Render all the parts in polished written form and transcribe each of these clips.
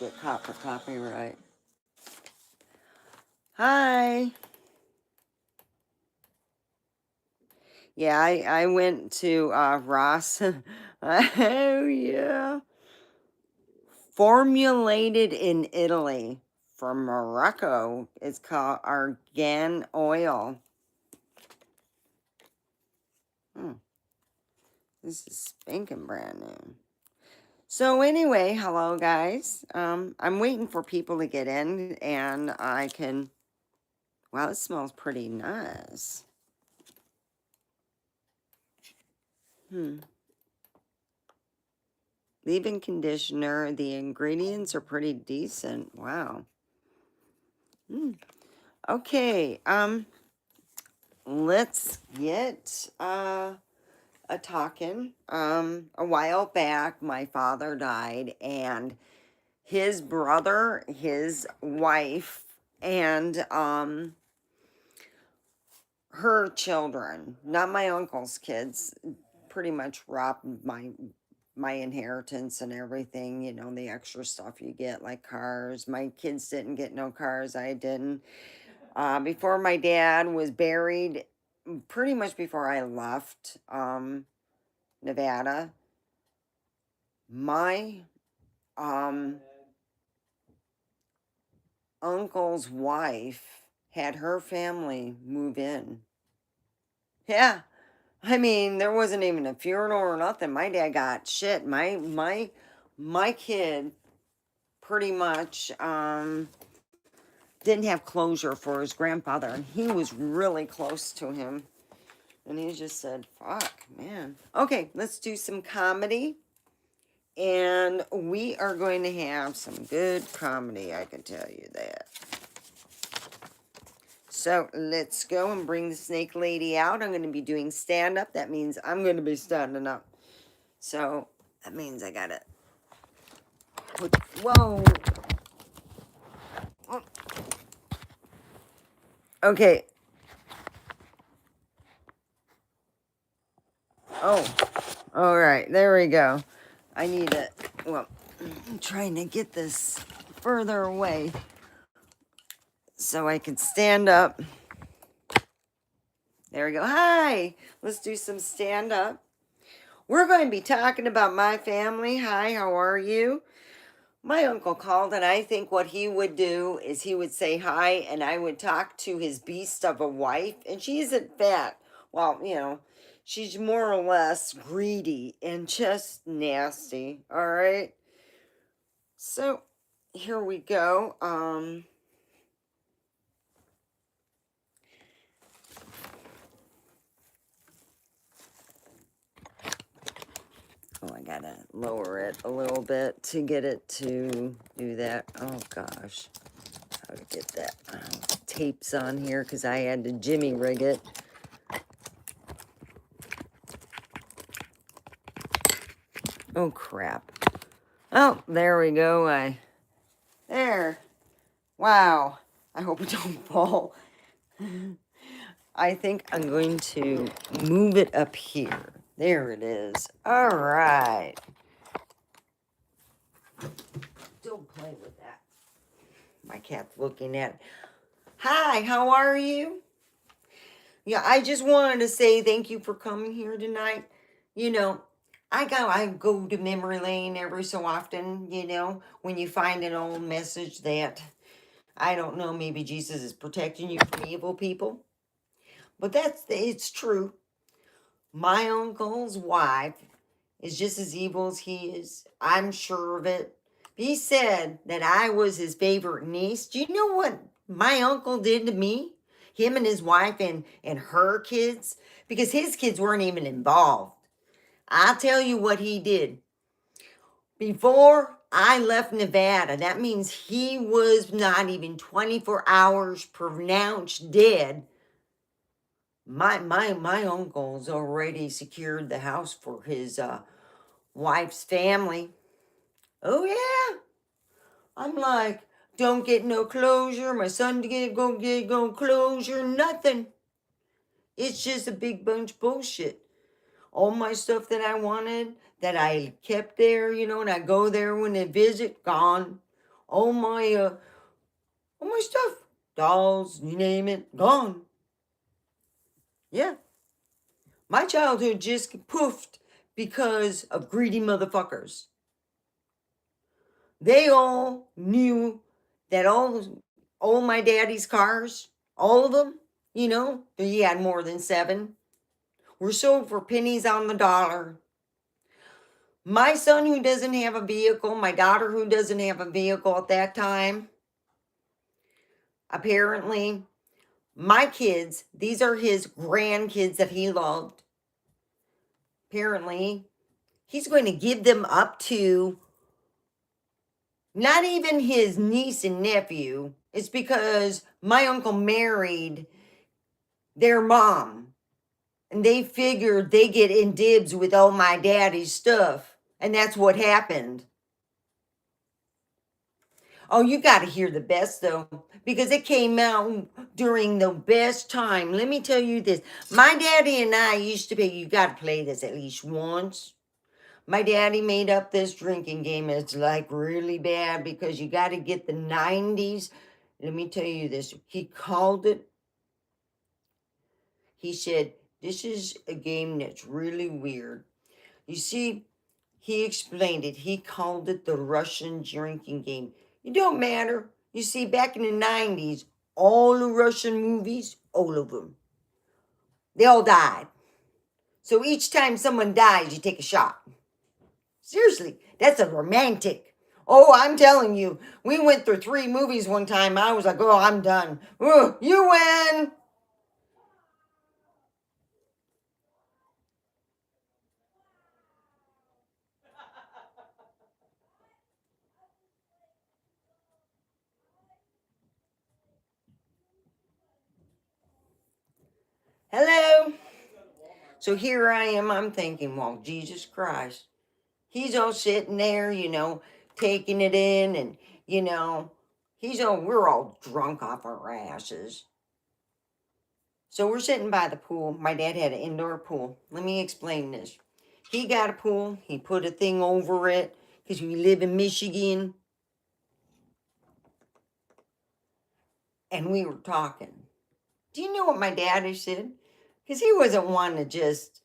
get caught for copyright. Hi. Yeah, I went to Ross. Oh, yeah. Formulated in Italy from Morocco. It's called argan oil. This is spanking brand new. So anyway, hello guys. I'm waiting for people to get in and I can, wow, it smells pretty nice. Leave-in conditioner. The ingredients are pretty decent. Wow. Okay. Let's get a talking. A while back, my father died, and his brother, his wife, and her children, not my uncle's kids, pretty much robbed my inheritance and everything, you know, the extra stuff you get, like cars. My kids didn't get no cars, I didn't. Before my dad was buried, pretty much before I left Nevada, my uncle's wife had her family move in. Yeah. I mean, there wasn't even a funeral or nothing. My dad got shit. My kid pretty much didn't have closure for his grandfather, and he was really close to him. And he just said, fuck, man. Okay, let's do some comedy. And we are going to have some good comedy, I can tell you that. So let's go and bring the snake lady out. I'm going to be doing stand-up. That means I'm going to be standing up. So that means I got to put, whoa. Okay. Oh, all right. There we go. I need it. Well, I'm trying to get this further away so I can stand up. There we go. Hi. Let's do some stand-up. We're going to be talking about my family. Hi, how are you? My uncle called, and I think what he would do is he would say hi, and I would talk to his beast of a wife, and she isn't fat. Well, you know, she's more or less greedy and just nasty, all right? So, here we go. Oh, I gotta lower it a little bit to get it to do that. Oh, gosh. How to get that tapes on here, because I had to jimmy rig it. Oh, crap. Oh, there we go. There. Wow. I hope it don't fall. I think I'm going to move it up here. There it is. All right. Don't play with that. My cat's looking at it. Hi, how are you? Yeah, I just wanted to say thank you for coming here tonight. You know, I go to memory lane every so often, you know, when you find an old message that, I don't know, maybe Jesus is protecting you from evil people. But it's true. My uncle's wife is just as evil as he is. I'm sure of it. He said that I was his favorite niece. Do you know what my uncle did to me? Him and his wife and her kids? Because his kids weren't even involved. I'll tell you what he did. Before I left Nevada, that means he was not even 24 hours pronounced dead. My uncle's already secured the house for his wife's family. Oh yeah. I'm like, don't get no closure. My son get no closure. Nothing. It's just a big bunch of bullshit. All my stuff that I wanted, that I kept there, you know, and I go there when they visit, gone. All my stuff, dolls, you name it, gone. Yeah. My childhood just poofed because of greedy motherfuckers. They all knew that all my daddy's cars, all of them, he had more than 7, were sold for pennies on the dollar. My son, who doesn't have a vehicle, my daughter, who doesn't have a vehicle at that time, apparently, my kids, these are his grandkids that he loved. Apparently, he's going to give them up to not even his niece and nephew. It's because my uncle married their mom. And they figured they get in dibs with all my daddy's stuff. And that's what happened. Oh, you got to hear the best, though, because it came out during the best time. Let me tell you this. My daddy and I used to you got to play this at least once. My daddy made up this drinking game. It's like really bad because you got to get the 90s. Let me tell you this. He called it. He said, this is a game that's really weird. You see, he explained it. He called it the Russian drinking game. It don't matter. You see, back in the 90s, all the Russian movies, all of them, they all died. So each time someone dies, you take a shot. Seriously, that's a romantic. Oh, I'm telling you, we went through 3 movies one time. I was like, oh, I'm done. Ooh, you win. Hello. So here I am. I'm thinking, well, Jesus Christ. He's all sitting there, taking it in, and, we're all drunk off our asses. So we're sitting by the pool. My dad had an indoor pool. Let me explain this. He got a pool. He put a thing over it because we live in Michigan. And we were talking. Do you know what my daddy said? Because he wasn't one to just,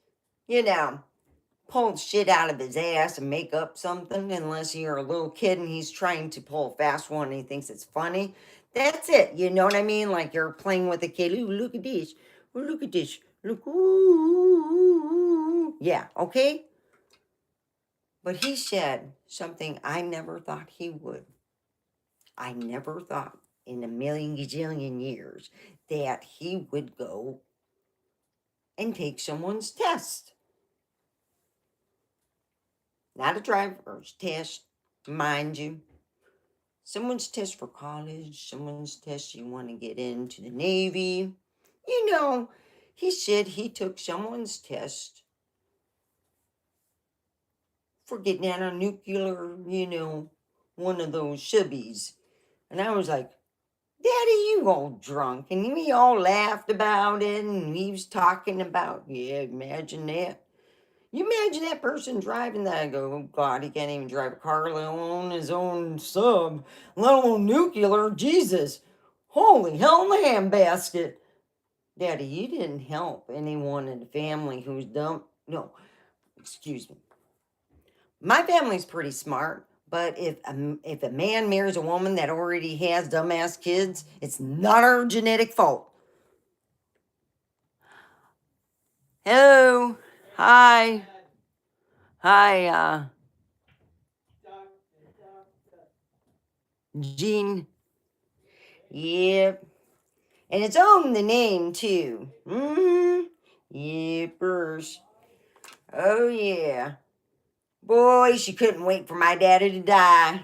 pull shit out of his ass and make up something unless you're a little kid and he's trying to pull a fast one and he thinks it's funny. That's it. You know what I mean? Like you're playing with a kid. Ooh, look at this. Ooh, look at this. Look. Ooh. Yeah, okay? But he said something I never thought he would. I never thought in a million gazillion years that he would go and take someone's test. Not a driver's test, mind you. Someone's test for college, someone's test you want to get into the Navy. He said he took someone's test for getting out a nuclear, one of those shubbies. And I was like, Daddy, you all drunk. And we all laughed about it, and he was talking about, yeah, imagine that. You imagine that person driving that. I go, oh God, he can't even drive a car, let alone his own sub, let alone nuclear. Jesus. Holy hell in the handbasket. Daddy, you didn't help anyone in the family who's dumb. No, excuse me. My family's pretty smart, but if a man marries a woman that already has dumbass kids, it's not our genetic fault. Hello. Hi. Hi, Jean. Yep. And it's on the name, too. Yippers. Oh, yeah. Boy, she couldn't wait for my daddy to die.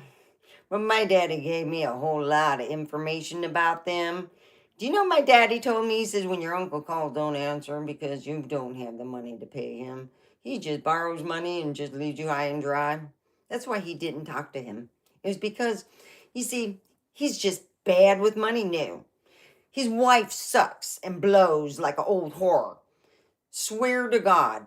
But my daddy gave me a whole lot of information about them. Do you know my daddy told me, he says, when your uncle calls, don't answer him because you don't have the money to pay him. He just borrows money and just leaves you high and dry. That's why he didn't talk to him. It was because, you see, he's just bad with money now. His wife sucks and blows like an old whore. Swear to God,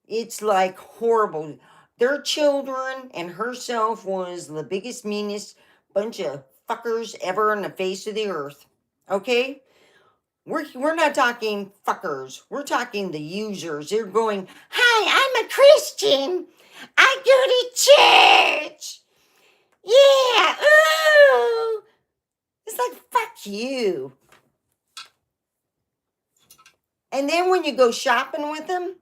it's like horrible. Their children and herself was the biggest, meanest bunch of fuckers ever on the face of the earth. Okay? We're not talking fuckers. We're talking the users. They're going, hi, I'm a Christian. I go to church. Yeah, ooh. It's like, fuck you. And then when you go shopping with them,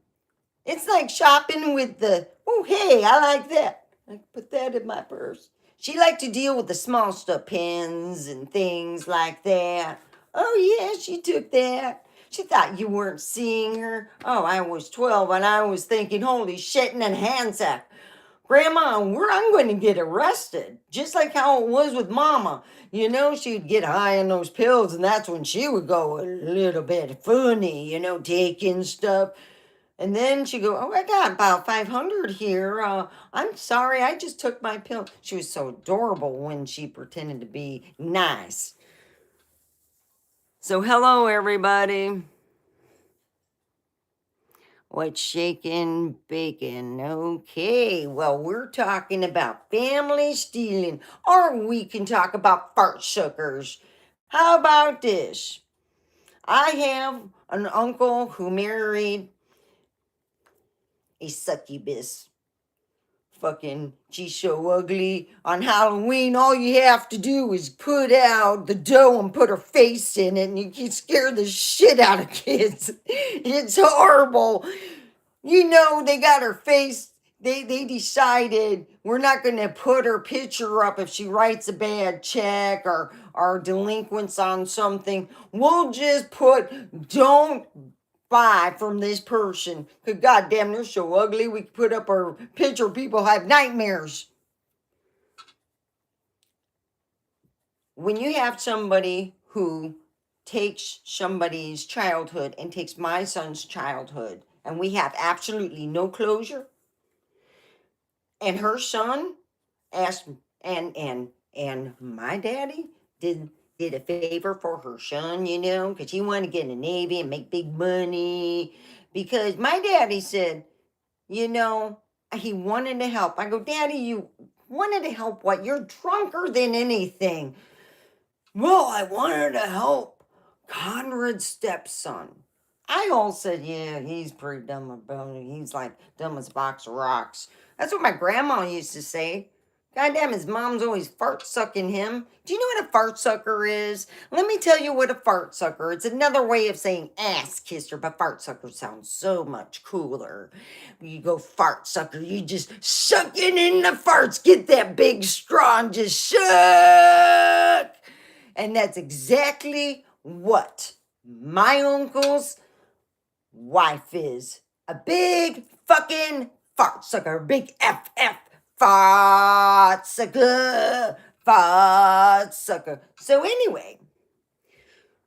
it's like shopping with the, oh, hey, I like that. I put that in my purse. She liked to deal with the small stuff, pens and things like that. Oh, yeah, she took that. She thought you weren't seeing her. Oh, I was 12 and I was thinking, holy shit, in a handsack. Grandma, I'm going to get arrested. Just like how it was with Mama. You know, she'd get high on those pills, and that's when she would go a little bit funny, you know, taking stuff. And then she'd go, oh, I got about 500 here. I'm sorry, I just took my pill. She was so adorable when she pretended to be nice. So, hello, everybody. What's shaking, bacon? Okay, well, we're talking about family stealing, or we can talk about fart suckers. How about this? I have an uncle who married a succubus. Fucking, she's so ugly. On Halloween, all you have to do is put out the dough and put her face in it, and you can scare the shit out of kids. It's horrible. You know, they got her face. They decided we're not going to put her picture up if she writes a bad check or delinquents on something. We'll just put, don't buy from this person. Because goddamn, they're so ugly. We put up our picture. People have nightmares. When you have somebody who takes somebody's childhood and takes my son's childhood, and we have absolutely no closure, and her son asked, and my daddy did a favor for her son, you know, because he wanted to get in the Navy and make big money. Because my daddy said, you know, he wanted to help. I go, Daddy, you wanted to help what? You're drunker than anything. Well, I wanted to help Conrad's stepson. I all said, yeah, he's pretty dumb about it. He's like dumb as a box of rocks. That's what my grandma used to say. Goddamn, his mom's always fart sucking him. Do you know what a fart sucker is? Let me tell you what a fart sucker is. It's another way of saying ass kisser, but fart sucker sounds so much cooler. You go fart sucker, you just sucking in the farts. Get that big straw and just suck. And that's exactly what my uncle's wife is. A big fucking fart sucker. Big FF fart sucker. Fart sucker. So anyway,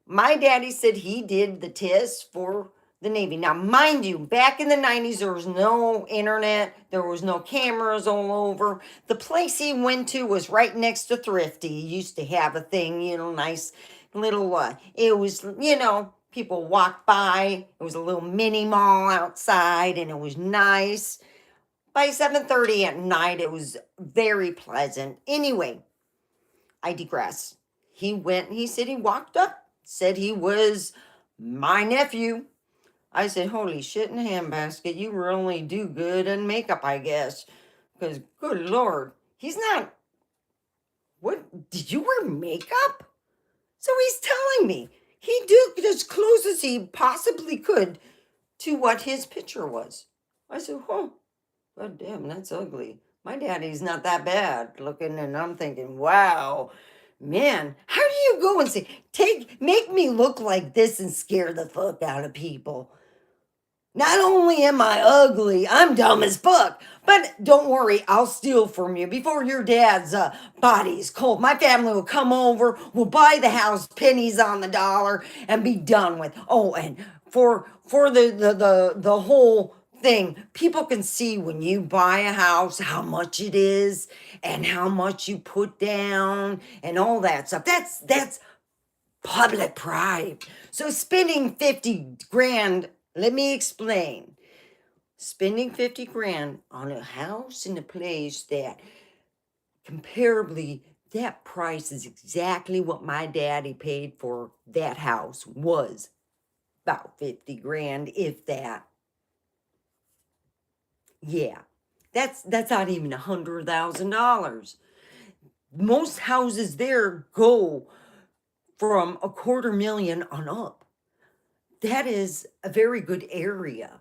my daddy said he did the test for the Navy. Now, mind you, back in the 90s, there was no internet. There was no cameras all over. The place he went to was right next to Thrifty. He used to have a thing, you know, nice little, it was, you know, people walked by. It was a little mini mall outside, and it was nice. By 7:30 at night, it was very pleasant. Anyway, I digress. He went, he said he walked up, said he was my nephew. I said, holy shit in a handbasket, you really do good in makeup, I guess. Because, good Lord, he's not, what, did you wear makeup? So he's telling me he did as close as he possibly could to what his picture was. I said, oh, god damn, that's ugly. My daddy's not that bad looking, and I'm thinking, wow, man, how do you go and say, make me look like this and scare the fuck out of people? Not only am I ugly, I'm dumb as fuck. But don't worry, I'll steal from you before your dad's body's cold. My family will come over, we'll buy the house pennies on the dollar, and be done with. Oh, and for the whole thing, people can see when you buy a house how much it is and how much you put down and all that stuff. That's public pride. So spending 50 grand, let me explain. Spending 50 grand on a house in a place that comparably That price is exactly what my daddy paid for that house. Was about 50 grand, if that. Yeah, that's not even $100,000. Most houses there go from $250,000 on up. That is a very good area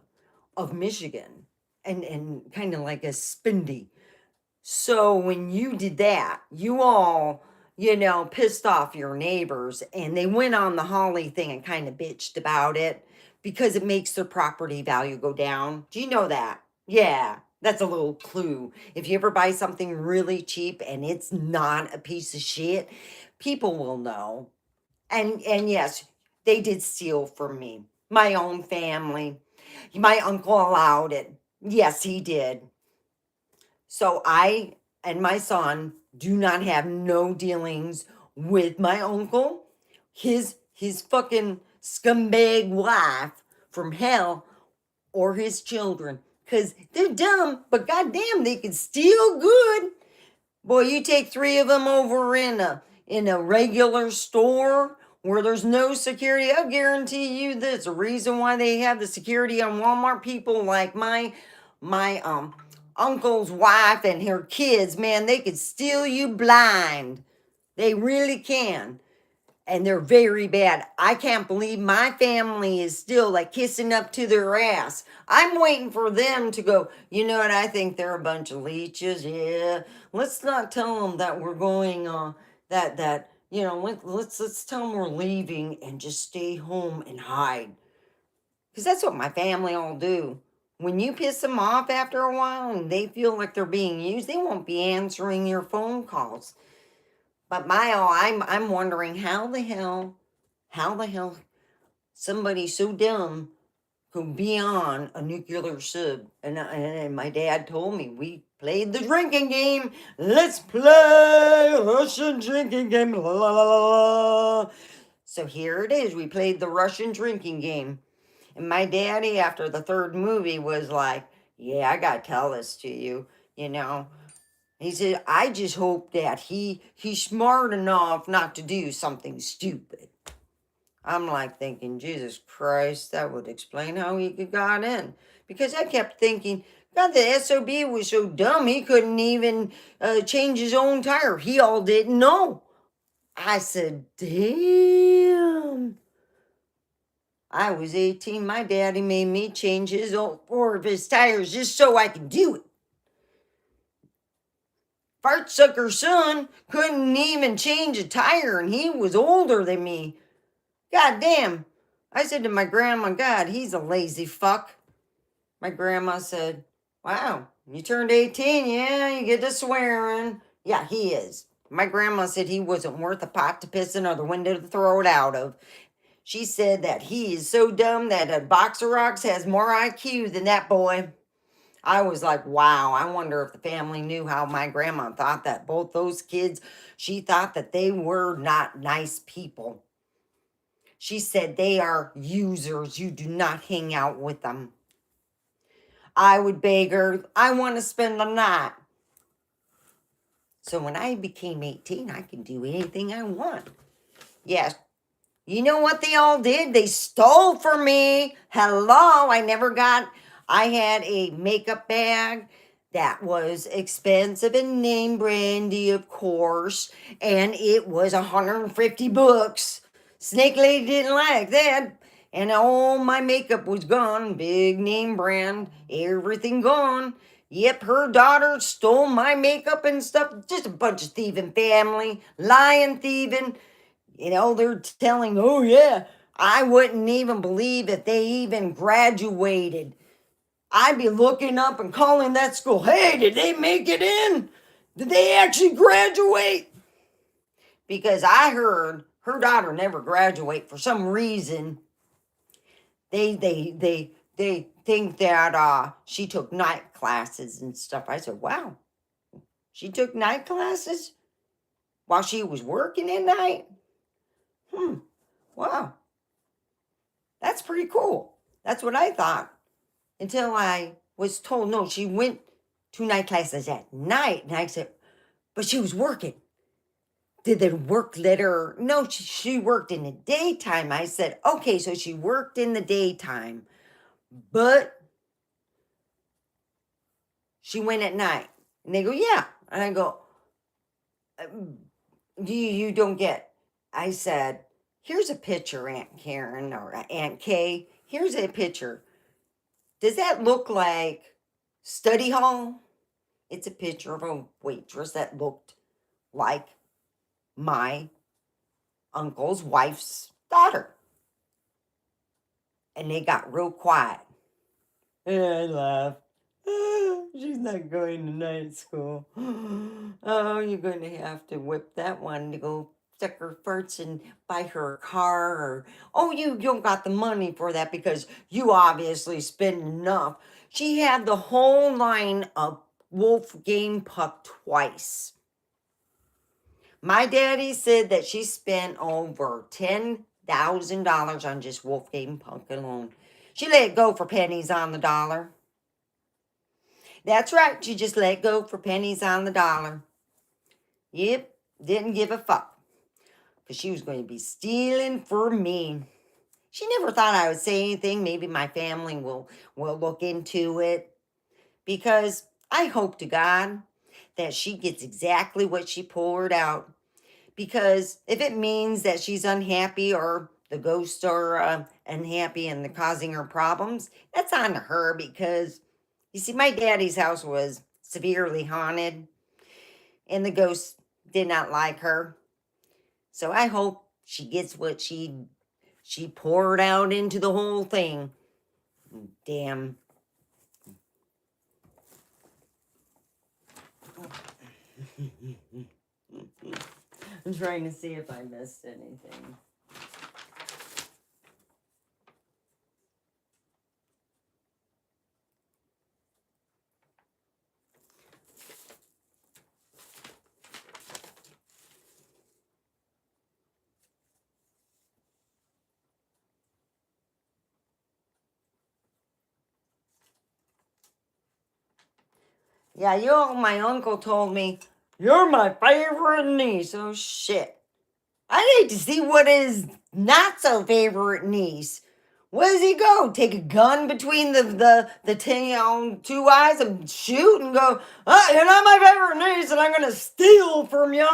of Michigan, and kind of like a spendy. So when you did that, you all, pissed off your neighbors, and they went on the Holly thing and kind of bitched about it because it makes their property value go down. Do you know that? Yeah, that's a little clue. If you ever buy something really cheap and it's not a piece of shit, people will know. And yes, they did steal from me. My own family. My uncle allowed it. Yes, he did. So I and my son do not have no dealings with my uncle, his fucking scumbag wife from hell, or his children. Cause they're dumb, but goddamn, they can steal good. Boy, you take three of them over in a regular store where there's no security. I guarantee you this. The reason why they have the security on Walmart, people like my uncle's wife and her kids, man, they could steal you blind. They really can. And they're very bad. I can't believe my family is still like kissing up to their ass. I'm waiting for them to go, you know what, I think they're a bunch of leeches. Yeah. Let's not tell them that we're going let's tell them we're leaving and just stay home and hide. Because that's what my family all do. When you piss them off after a while and they feel like they're being used, they won't be answering your phone calls. But I'm wondering how the hell somebody so dumb could be on a nuclear sub. And my dad told me we played the drinking game. Let's play a Russian drinking game. La, la, la, la, la. So here it is. We played the Russian drinking game. And my daddy, after the third movie, was like, yeah, I got to tell this to you, you know. He said, I just hope that he's smart enough not to do something stupid. I'm like thinking, Jesus Christ, that would explain how he got in. Because I kept thinking, God, the SOB was so dumb, he couldn't even change his own tire. He all didn't know. I said, damn. I was 18. My daddy made me change four of his tires just so I could do it. Fartsucker's son couldn't even change a tire, and he was older than me. God damn. I said to my grandma, God, he's a lazy fuck. My grandma said, wow, you turned 18, yeah, you get to swearing. Yeah, he is. My grandma said he wasn't worth a pot to piss in or the window to throw it out of. She said that he is so dumb that a box of rocks has more IQ than that boy. I was like, wow, I wonder if the family knew how my grandma thought that both those kids, she thought that they were not nice people. She said they are users. You do not hang out with them. I would beg her, I want to spend the night. So when I became 18, I can do anything I want. Yes. You know what they all did? They stole from me. Hello, I had a makeup bag that was expensive and name brandy, of course, and it was 150 bucks. Snake Lady didn't like that. And all my makeup was gone. Big name brand, everything gone. Yep, her daughter stole my makeup and stuff. Just a bunch of thieving family, lying, thieving. They're telling, oh yeah, I wouldn't even believe if they even graduated. I'd be looking up and calling that school, hey, did they make it in? Did they actually graduate? Because I heard her daughter never graduate for some reason. They think that she took night classes and stuff. I said, wow, she took night classes while she was working at night? Wow. That's pretty cool. That's what I thought. Until I was told, no, she went to night classes at night. And I said, but she was working. did the work let her? No, she worked in the daytime. I said, okay, so she worked in the daytime, but she went at night. And they go, yeah. And I go, you don't get. I said, here's a picture, Aunt Karen or Aunt Kay. Here's a picture. Does that look like study hall? It's a picture of a waitress that looked like my uncle's wife's daughter. And they got real quiet. And I laughed. She's not going to night school. Oh, you're going to have to whip that one to go stick her farts and buy her a car. Or, oh, you don't got the money for that because you obviously spend enough. She had the whole line of wolf game puck twice. My daddy said that she spent over $10,000 on just Wolfgang Punk alone. She let go for pennies on the dollar. That's right, she just let go for pennies on the dollar. Yep, didn't give a fuck. Because she was going to be stealing for me. She never thought I would say anything. Maybe my family will look into it. Because I hope to God that she gets exactly what she poured out. Because if it means that she's unhappy or the ghosts are unhappy and they're causing her problems, that's on her. Because, you see, my daddy's house was severely haunted and the ghosts did not like her. So I hope she gets what she poured out into the whole thing. Damn. I'm trying to see if I missed anything. Yeah, my uncle told me, you're my favorite niece. Oh, shit. I need to see what his not so favorite niece. Where does he go? Take a gun between the two eyes and shoot and go, oh, you're not my favorite niece and I'm going to steal from you.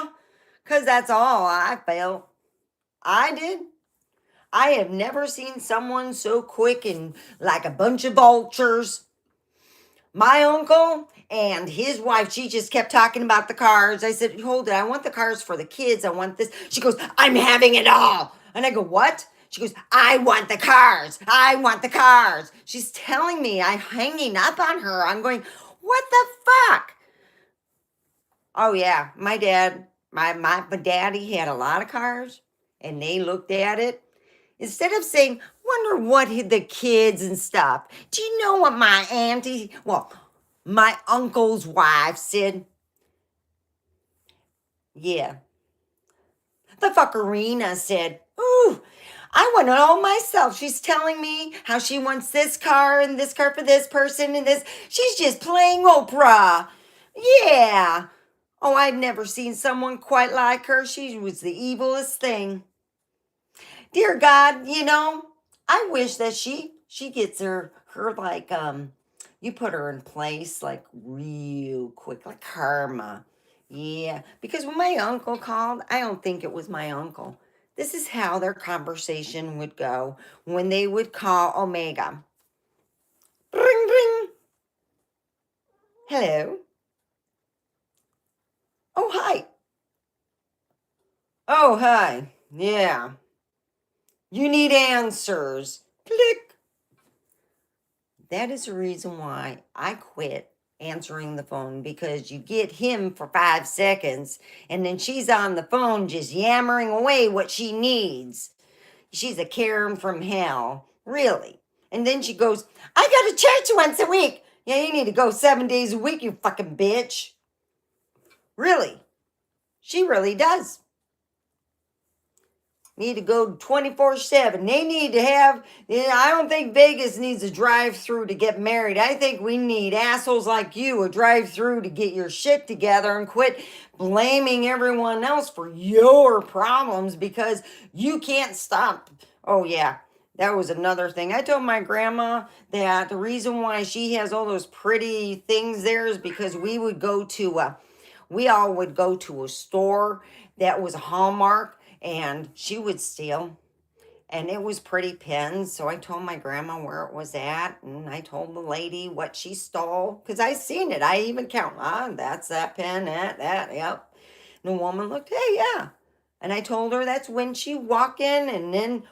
Because that's all I felt. I did. I have never seen someone so quick and like a bunch of vultures. My uncle and his wife, she just kept talking about the cars. I said, hold it, I want the cars for the kids. I want this. She goes, I'm having it all. And I go, what? She goes, I want the cars. I want the cars. She's telling me, I'm hanging up on her. I'm going, what the fuck? Oh, yeah, my dad, my daddy had a lot of cars, and they looked at it. Instead of saying, wonder what the kids and stuff. Do you know what my uncle's wife said? Yeah. The fuckerina said, ooh, I want it all myself. She's telling me how she wants this car and this car for this person and this. She's just playing Oprah. Yeah. Oh, I've never seen someone quite like her. She was the evilest thing. Dear God, I wish that she gets her like you put her in place like real quick, like karma. Yeah, because when my uncle called, I don't think it was my uncle. This is how their conversation would go when they would call Omega. Ring ring. Hello. Oh hi. Oh hi. Yeah. You need answers. Click. That is the reason why I quit answering the phone, because you get him for 5 seconds and then she's on the phone just yammering away what she needs. She's a Karen from hell. Really. And then she goes, I go to church once a week. Yeah, you need to go 7 days a week, you fucking bitch. Really. She really does. Need to go 24/7. They need to have, I don't think Vegas needs a drive-through to get married. I think we need assholes like you, a drive-through to get your shit together and quit blaming everyone else for your problems because you can't stop. Oh, yeah. That was another thing. I told my grandma that the reason why she has all those pretty things there is because we all would go to a store that was a Hallmark and she would steal. And it was pretty pins. So I told my grandma where it was at. And I told the lady what she stole. Because I seen it. I even count. That's that pin, that, yep. And the woman looked, hey, yeah. And I told her that's when she walk in and then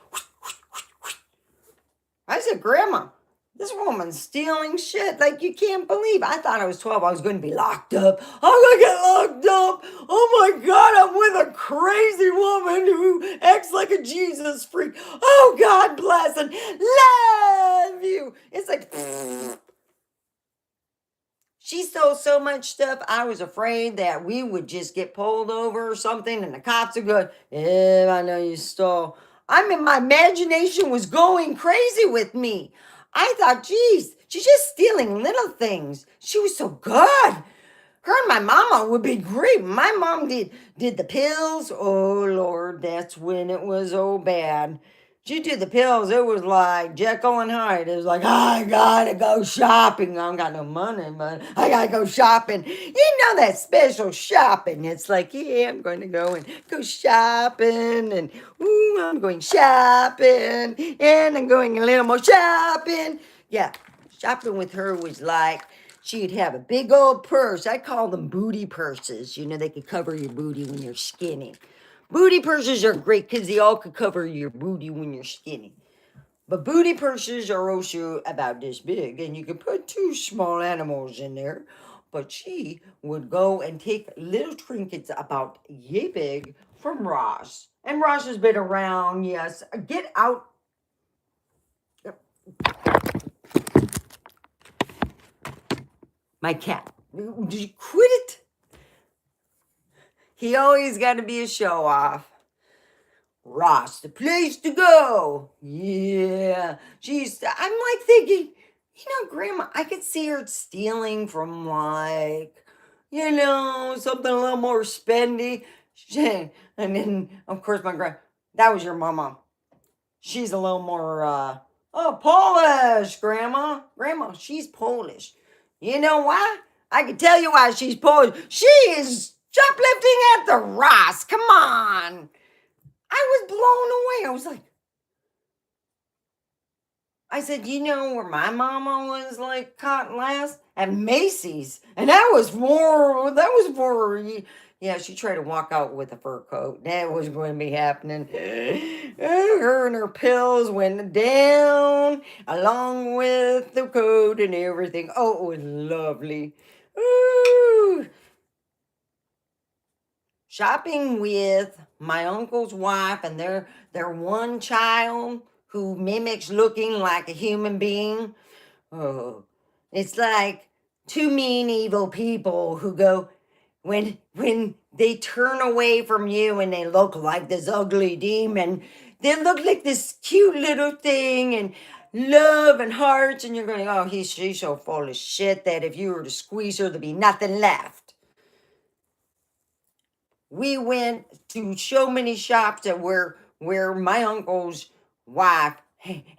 I said, Grandma, this woman's stealing shit like you can't believe. I thought I was 12. I was going to be locked up. I'm going to get locked up. Oh my God, I'm with a crazy woman who acts like a Jesus freak. Oh, God bless and love you. It's like, she stole so much stuff. I was afraid that we would just get pulled over or something and the cops would go, yeah, I know you stole. I mean, my imagination was going crazy with me. I thought, geez, she's just stealing little things. She was so good. Her and my mama would be great. My mom did the pills. Oh Lord, that's when it was oh bad. She did the pills. It was like Jekyll and Hyde. It was like, I gotta go shopping. I don't got no money, but I gotta go shopping. You know that special shopping. It's like, yeah, I'm going to go shopping. And ooh, I'm going shopping. And I'm going a little more shopping. Yeah, shopping with her was like, she'd have a big old purse. I call them booty purses. You know, they could cover your booty when you're skinny. Booty purses are great because they all could cover your booty when you're skinny. But booty purses are also about this big, and you can put two small animals in there. But she would go and take little trinkets about yay big from Ross. And Ross has been around, yes. Get out. My cat. Did you quit it? He always got to be a show off. Ross, the place to go. Yeah. I'm like thinking, Grandma, I could see her stealing from like, something a little more spendy. And then, of course, that was your mama. She's a little more, Polish, Grandma. Grandma, she's Polish. You know why? I can tell you why she's Polish. She is shoplifting at the Ross. Come on. I was blown away. I was like, I said, you know where my mama was like caught last? At Macy's. And that was for, yeah, she tried to walk out with a fur coat. That was going to be happening. Her and her pills went down along with the coat and everything. Oh, it was lovely. Ooh. Shopping with my uncle's wife and their one child who mimics looking like a human being. Oh, it's like two mean evil people who go when they turn away from you and they look like this ugly demon. They look like this cute little thing and love and hearts, and you're going, oh, she's so full of shit that if you were to squeeze her, there'd be nothing left. We went to so many shops that where my uncle's wife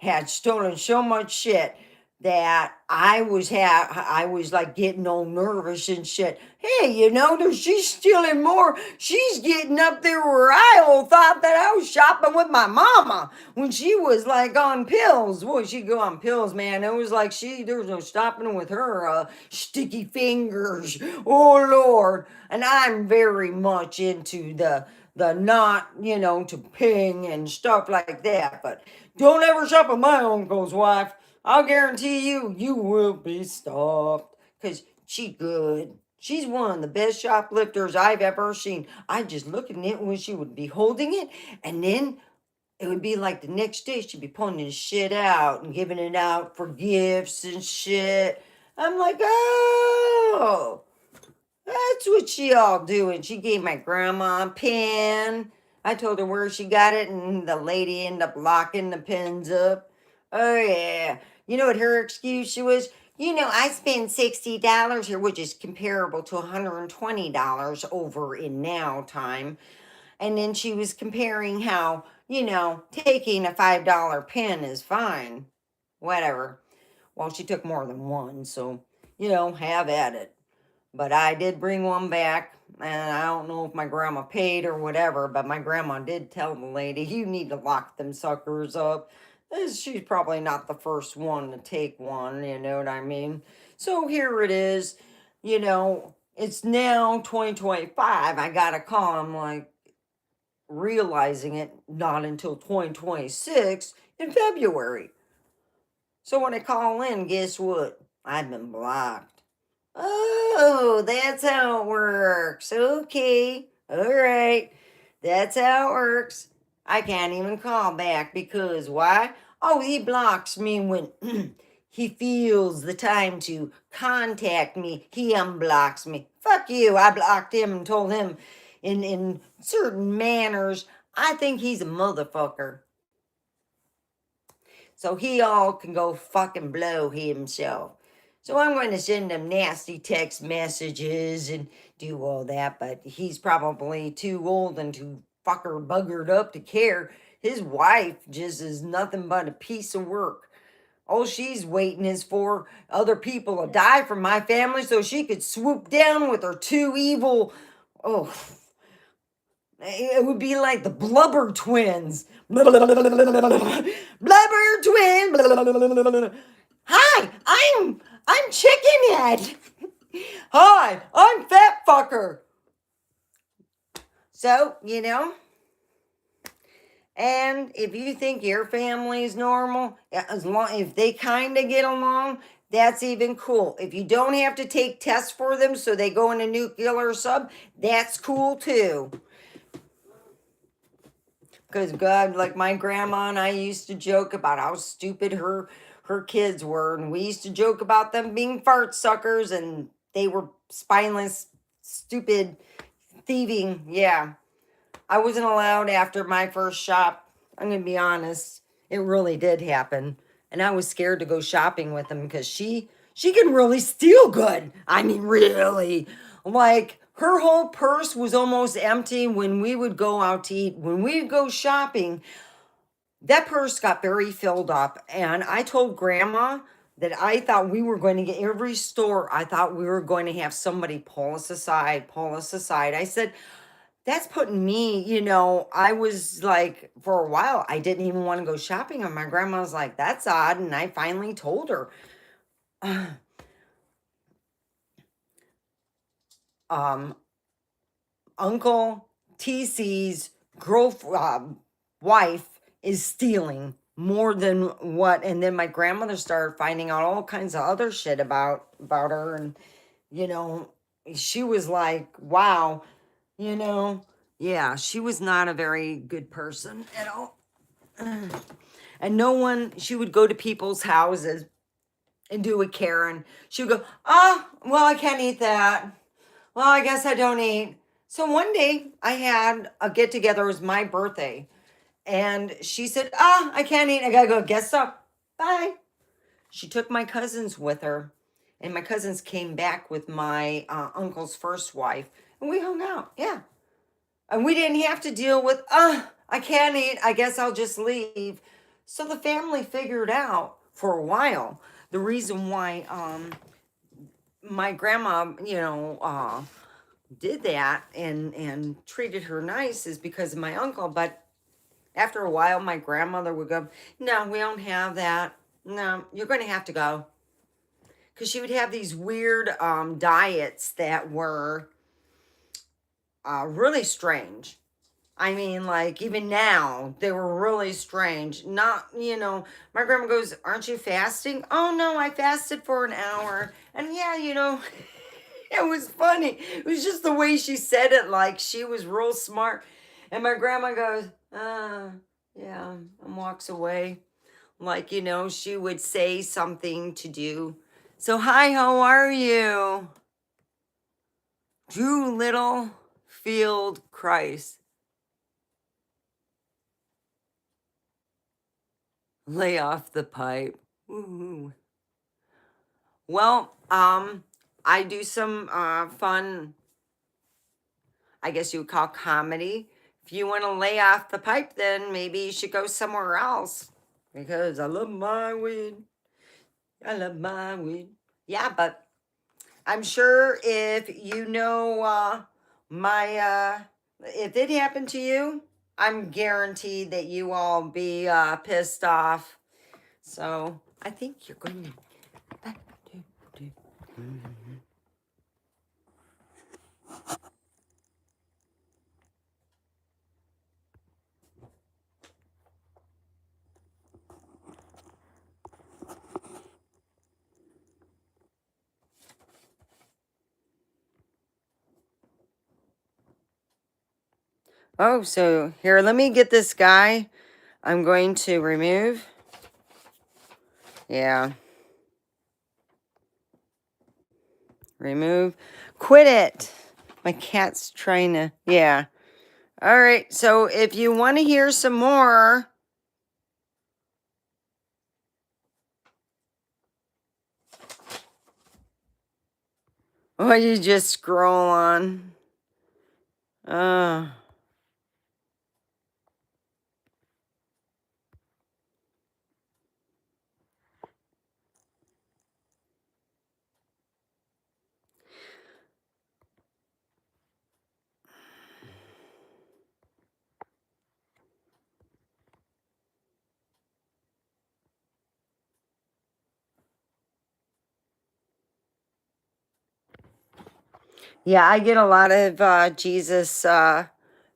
had stolen so much shit that I was like getting all nervous and shit. Hey, she's stealing more. She's getting up there where I all thought that I was shopping with my mama when she was like on pills. Boy, she'd go on pills, man. It was like there was no stopping with her sticky fingers. Oh Lord. And I'm very much into the not, to ping and stuff like that. But don't ever shop with my uncle's wife. I'll guarantee you will be stopped. Because she's good. She's one of the best shoplifters I've ever seen. I just look at it when she would be holding it. And then it would be like the next day she'd be pulling this shit out and giving it out for gifts and shit. I'm like, oh, that's what she all doing. She gave my grandma a pen. I told her where she got it, and the lady ended up locking the pins up. Oh, yeah. You know what her excuse she was? I spend $60 here, which is comparable to $120 over in now time. And then she was comparing how, taking a $5 pin is fine. Whatever. Well, she took more than one, so, have at it. But I did bring one back, and I don't know if my grandma paid or whatever, but my grandma did tell the lady, you need to lock them suckers up. She's probably not the first one to take one, you know what I mean? So here it is, it's now 2025. I got a call, I'm like, realizing it not until 2026 in February. So when I call in, guess what? I've been blocked. Oh, that's how it works. Okay. All right. That's how it works. I can't even call back because why? Oh, he blocks me when he feels the time to contact me. He unblocks me. Fuck you. I blocked him and told him in certain manners, I think he's a motherfucker. So he all can go fucking blow himself. So I'm going to send him nasty text messages and do all that, but he's probably too old and too fucker buggered up to care. His wife just is nothing but a piece of work. All she's waiting is for other people to die from my family so she could swoop down with her two evil, oh, it would be like the Blubber Twins. Blubber Twin. Hi, I'm Chicken Head. Hi, I'm Fat Fucker. So, and if you think your family is normal, if they kind of get along, that's even cool. If you don't have to take tests for them so they go into nuclear sub, that's cool too. Because God, like my grandma and I used to joke about how stupid her kids were, and we used to joke about them being fart suckers, and they were spineless, stupid, thieving. Yeah, I wasn't allowed after my first shop. I'm gonna be honest, it really did happen, and I was scared to go shopping with them because she can really steal good. I mean, really, like. Her whole purse was almost empty when we would go out to eat. When we would go shopping, that purse got very filled up. And I told Grandma that I thought we were going to get every store. I thought we were going to have somebody pull us aside, pull us aside. I said, that's putting me, I was like, for a while, I didn't even want to go shopping. And my grandma was like, that's odd. And I finally told her, Uncle TC's wife is stealing more than what, and then my grandmother started finding out all kinds of other shit about her, and she was like, wow, yeah, she was not a very good person at all. And no one, she would go to people's houses and do a Karen. She would go, well, I can't eat that. Well, I guess I don't eat. So one day I had a get together. It was my birthday. And she said, I can't eat. I got to go. Guess so. Bye. She took my cousins with her. And my cousins came back with my uncle's first wife. And we hung out. Yeah. And we didn't have to deal with, I can't eat. I guess I'll just leave. So the family figured out for a while the reason why my grandma, did that and treated her nice is because of my uncle. But after a while, my grandmother would go, no, we don't have that. No, you're going to have to go. Because she would have these weird diets that were really strange. I mean, like, even now, they were really strange. Not, my grandma goes, aren't you fasting? Oh, no, I fasted for an hour. And yeah, it was funny. It was just the way she said it, like she was real smart. And my grandma goes, yeah, and walks away. Like, she would say something to do. So, hi, how are you? Drew Littlefield Christ. lay off the pipe. Woo-hoo. Well, I do some fun, I guess you would call comedy. If you want to lay off the pipe, then maybe you should go somewhere else. Because I love my weed. I love my weed. Yeah, but I'm sure if you know if it happened to you, I'm guaranteed that you all be pissed off. So I think you're going to. Oh, so here, let me get this guy. I'm going to remove. Yeah. Remove. Quit it. My cat's trying to. Yeah. All right. So if you want to hear some more. Oh, you just scroll on. Yeah, I get a lot of Jesus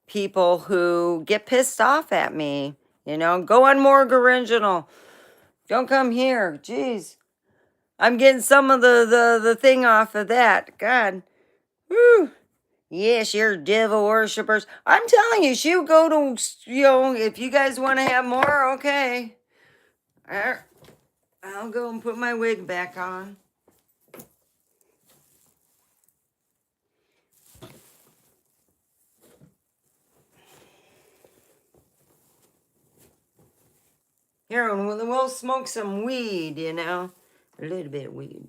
people who get pissed off at me. You know, go on Morgue Original. Don't come here. Jeez. I'm getting some of the thing off of that. God. Whew. Yes, you're devil worshippers. I'm telling you, she'll go to, if you guys want to have more, okay. I'll go and put my wig back on. Here, we'll smoke some weed, you know. A little bit of weed.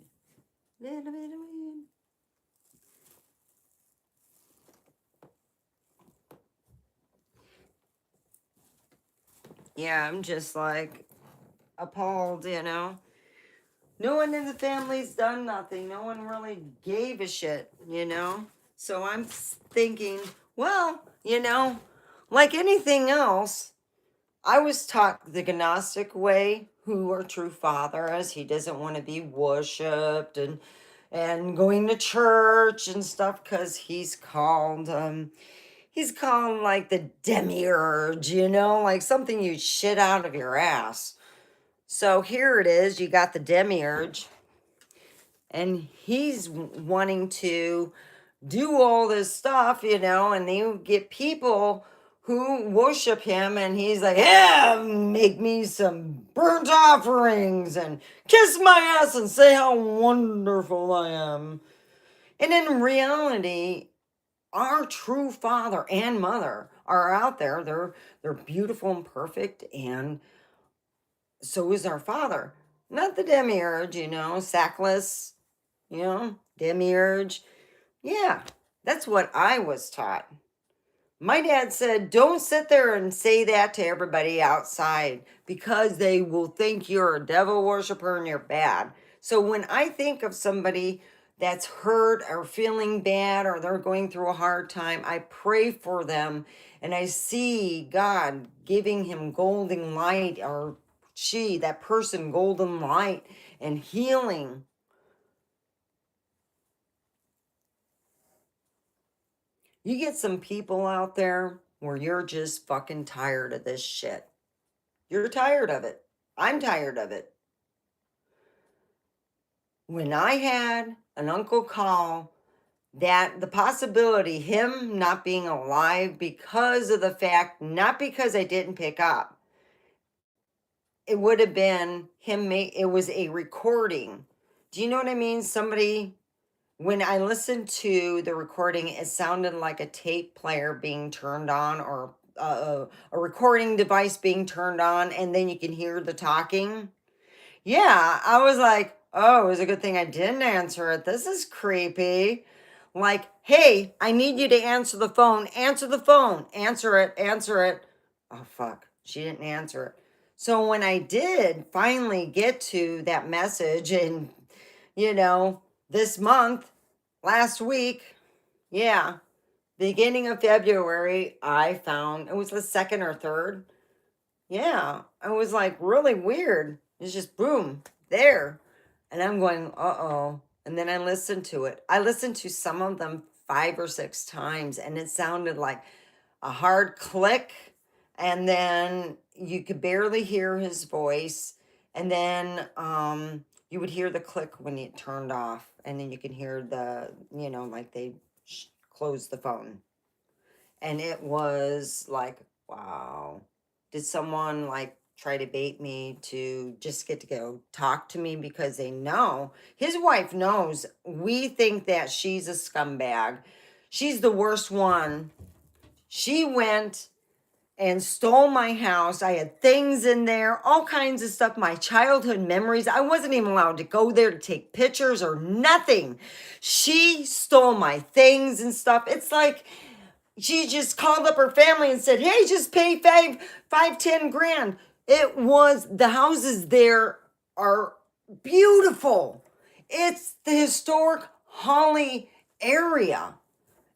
Little bit of weed. Yeah, I'm just like appalled, you know. No one in the family's done nothing. No one really gave a shit, you know. So I'm thinking, well, you know, like anything else, I was taught the Gnostic way, who our true father is. He doesn't want to be worshipped and going to church and stuff because he's called like the demiurge, you know, like something you shit out of your ass. So here it is, you got the demiurge, and he's wanting to do all this stuff, you know, and you get people who worship him, and he's like, yeah, make me some burnt offerings and kiss my ass and say how wonderful I am. And in reality, our true father and mother are out there. They're beautiful and perfect, and so is our father. Not the demiurge, you know, sackless, you know, demiurge. Yeah, that's what I was taught. My dad said, don't sit there and say that to everybody outside because they will think you're a devil worshiper and you're bad. So when I think of somebody that's hurt or feeling bad or they're going through a hard time, I pray for them and I see God giving him golden light, or that person, golden light and healing. You get some people out there where you're just fucking tired of this shit. You're tired of it. I'm tired of it. When I had an uncle call that the possibility him not being alive because of the fact, not because I didn't pick up, it would have been him. It was a recording. Do you know what I mean? Somebody, when I listened to the recording, it sounded like a tape player being turned on or a recording device being turned on, and then you can hear the talking. Yeah, I was like, oh, it was a good thing I didn't answer it. This is creepy. Like, hey, I need you to answer the phone. Answer the phone. Answer it. Answer it. Oh, fuck. She didn't answer it. So when I did finally get to that message, and, this month, last week, yeah, beginning of February, I found it was the second or third. Yeah, I was like really weird. It's just boom, there. And I'm going, uh-oh. And then I listened to it. I listened to some of them 5 or 6 times, and it sounded like a hard click. And then you could barely hear his voice. And then you would hear the click when it turned off. And then you can hear the, like they closed the phone. And it was like, wow. Did someone like try to bait me to just get to go talk to me because they know his wife knows we think that she's a scumbag. She's the worst one. She went and stole my house. I had things in there, all kinds of stuff, my childhood memories. I wasn't even allowed to go there to take pictures or nothing. She stole my things and stuff. It's like she just called up her family and said, hey, just pay 10 grand. It was, the houses there are beautiful. It's the historic Holly area.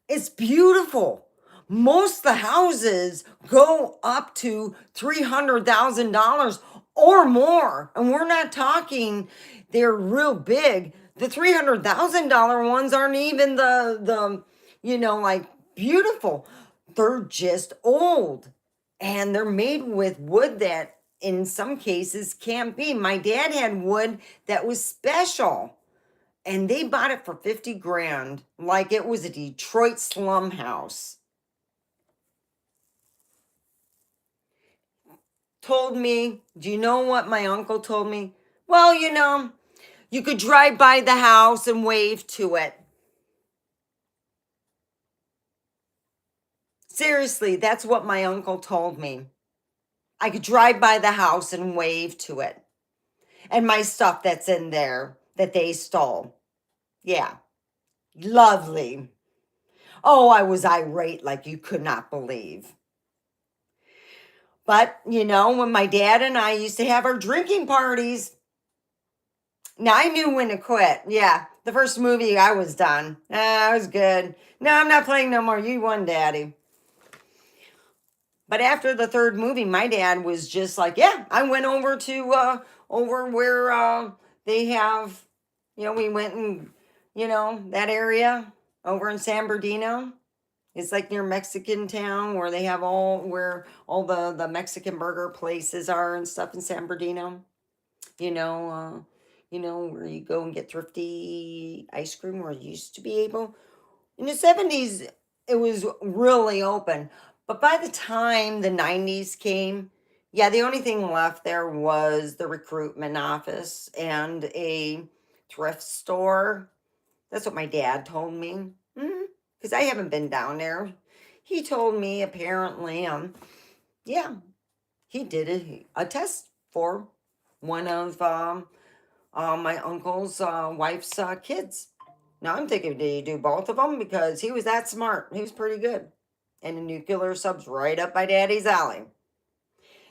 It's beautiful. Most of the houses go up to $300,000 or more. And we're not talking they're real big. The $300,000 ones aren't even the like beautiful. They're just old. And they're made with wood that in some cases can't be. My dad had wood that was special. And they bought it for 50 grand, like it was a Detroit slum house. Told me, do you know what my uncle told me? Well, you could drive by the house and wave to it. Seriously, that's what my uncle told me. I could drive by the house and wave to it. And my stuff that's in there that they stole. Yeah, lovely. Oh, I was irate like you could not believe. But, when my dad and I used to have our drinking parties, now I knew when to quit. Yeah, the first movie I was done. I was good. No, I'm not playing no more. You won, Daddy. But after the third movie, my dad was just like, yeah, I went over to, over where they have, we went and, that area over in San Bernardino. It's like near Mexican town where they have where all the Mexican burger places are and stuff in San Bernardino. Where you go and get thrifty ice cream where you used to be able. In the 70s, it was really open. But by the time the 90s came, yeah, the only thing left there was the recruitment office and a thrift store. That's what my dad told me. Because I haven't been down there. He told me apparently, yeah, he did a test for one of my uncle's wife's kids. Now I'm thinking, did he do both of them? Because he was that smart. He was pretty good. And the nuclear sub's right up my daddy's alley.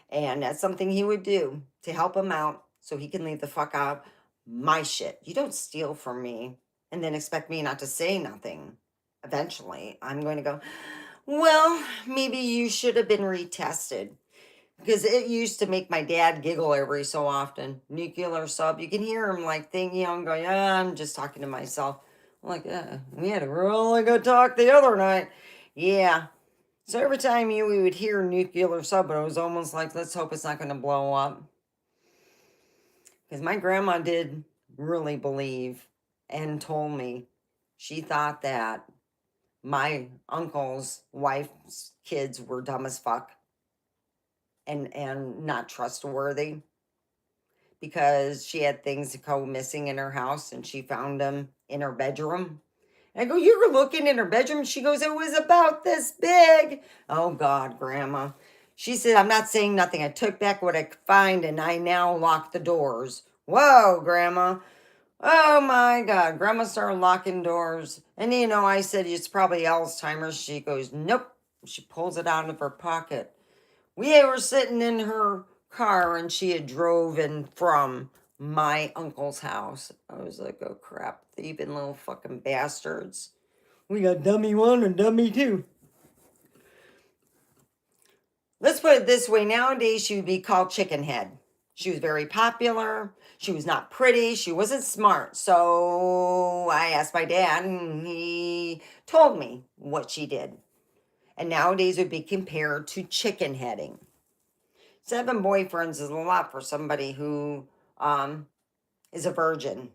And that's something he would do to help him out so he can leave the fuck out my shit. You don't steal from me and then expect me not to say nothing. Eventually, I'm going to go, well, maybe you should have been retested. Because it used to make my dad giggle every so often. Nuclear sub. You can hear him like thinking, I'm going, I'm just talking to myself. I'm like, we had a really good talk the other night. Yeah. So every time we would hear nuclear sub, it was almost like, let's hope it's not going to blow up. Because my grandma did really believe and told me she thought that my uncle's wife's kids were dumb as fuck and not trustworthy because she had things go missing in her house and she found them in her bedroom I go, you were looking in her bedroom. She goes, it was about this big. Oh, God, Grandma. She said, I'm not saying nothing. I took back what I could find, and I now lock the doors. Whoa, Grandma. Oh, my God. Grandma started locking doors. And, you know, I said, it's probably Alzheimer's. She goes, nope. She pulls it out of her pocket. We were sitting in her car, and she had drove in from my uncle's house. I was like, oh, crap. Thieving little fucking bastards. We got dummy one and dummy two. Let's put it this way. Nowadays, she would be called Chicken Head. She was very popular. She was not pretty. She wasn't smart. So I asked my dad, and he told me what she did. And nowadays, it would be compared to chicken heading. 7 boyfriends is a lot for somebody who is a virgin.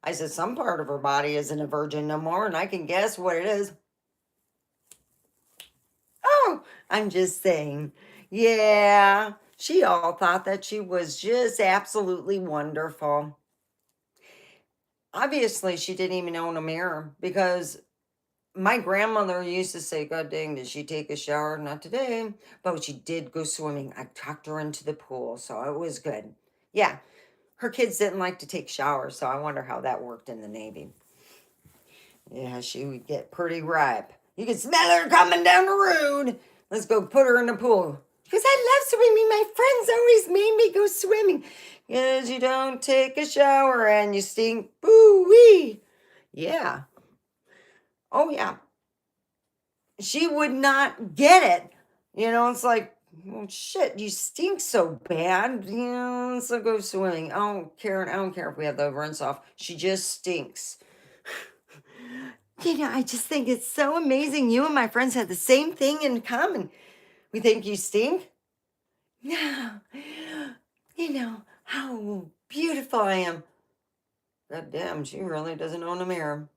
I said, some part of her body isn't a virgin no more, and I can guess what it is. Oh, I'm just saying. Yeah, she all thought that she was just absolutely wonderful. Obviously, she didn't even own a mirror because my grandmother used to say, God dang, did she take a shower? Not today. But she did go swimming. I tucked her into the pool, so it was good. Yeah, her kids didn't like to take showers, so I wonder how that worked in the Navy. Yeah, she would get pretty ripe. You could smell her coming down the road. Let's go put her in the pool. Because I love swimming. My friends always made me go swimming. Because you don't take a shower and you stink. Boo-wee. Yeah. Oh, yeah. She would not get it. You know, it's like, well, shit, you stink so bad. You know, so go swimming. I don't care if we have the rinse off. She just stinks. You know, I just think it's so amazing. You and my friends have the same thing in common. We think you stink. No. You know how beautiful I am. God damn, she really doesn't own a mirror.